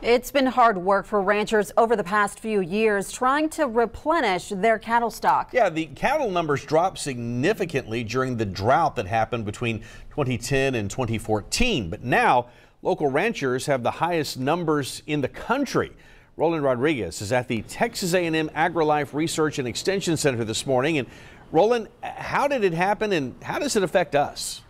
It's been hard work for ranchers over the past few years trying to replenish their cattle stock. Yeah, the cattle numbers dropped significantly during the drought that happened between 2010 and 2014. But now local ranchers have the highest numbers in the country. Roland Rodriguez is at the Texas A&M AgriLife Research and Extension Center this morning. And Roland, how did it happen and how does it affect us?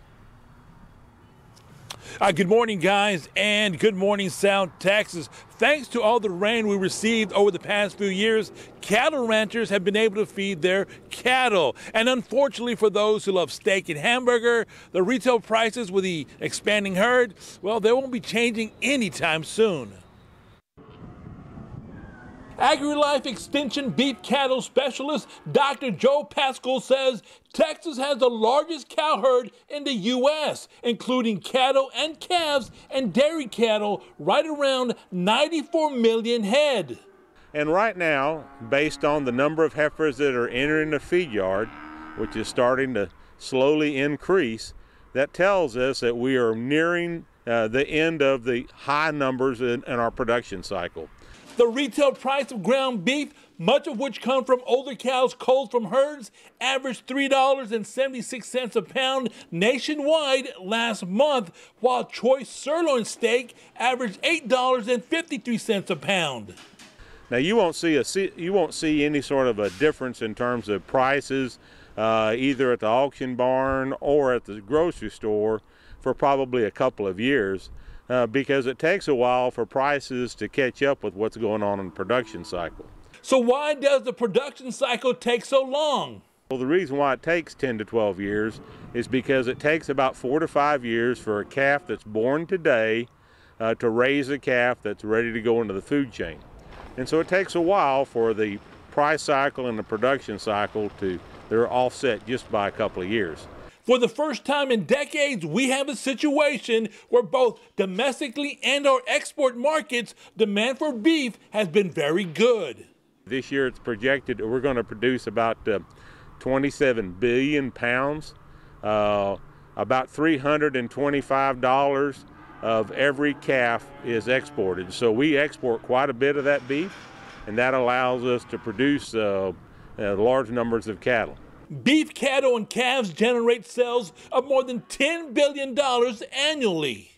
Good morning, guys, and good morning, South Texas. Thanks to all the rain we received over the past few years, cattle ranchers have been able to feed their cattle. And unfortunately for those who love steak and hamburger, the retail prices with the expanding herd, well, they won't be changing anytime soon. AgriLife Extension beef cattle specialist Dr. Joe Pascal says Texas has the largest cow herd in the U.S., including cattle and calves and dairy cattle, right around 94 million head. And right now, based on the number of heifers that are entering the feed yard, which is starting to slowly increase, that tells us that we are nearing the end of the high numbers in our production cycle. The retail price of ground beef, much of which come from older cows culled from herds, averaged $3.76 a pound nationwide last month, while choice sirloin steak averaged $8.53 a pound. Now you won't see any sort of a difference in terms of prices either at the auction barn or at the grocery store for probably a couple of years. Because it takes a while for prices to catch up with what's going on in the production cycle. So why does the production cycle take so long? Well, the reason why it takes 10 to 12 years is because it takes about 4 to 5 years for a calf that's born today to raise a calf that's ready to go into the food chain. And so it takes a while for the price cycle and the production cycle they're offset just by a couple of years. For the first time in decades, we have a situation where both domestically and our export markets, demand for beef has been very good. This year it's projected that we're going to produce about 27 billion pounds. About $325 of every calf is exported. So we export quite a bit of that beef, and that allows us to produce large numbers of cattle. Beef cattle and calves generate sales of more than $10 billion annually.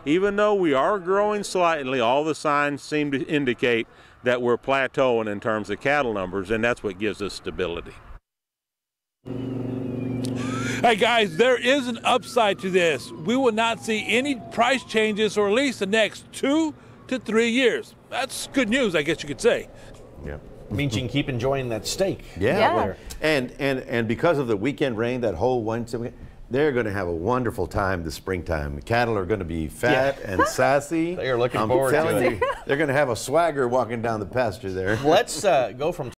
Even though we are growing slightly, all the signs seem to indicate that we're plateauing in terms of cattle numbers, and that's what gives us stability. Hey guys, there is an upside to this. We will not see any price changes for at least the next 2 to 3 years. That's good news, I guess you could say. Yeah. Means you can keep enjoying that steak. Yeah. And because of the weekend rain, that whole Wednesday, they're going to have a wonderful time this springtime. The cattle are going to be fat and sassy. They are looking forward to it. They're going to have a swagger walking down the pasture there. Let's go from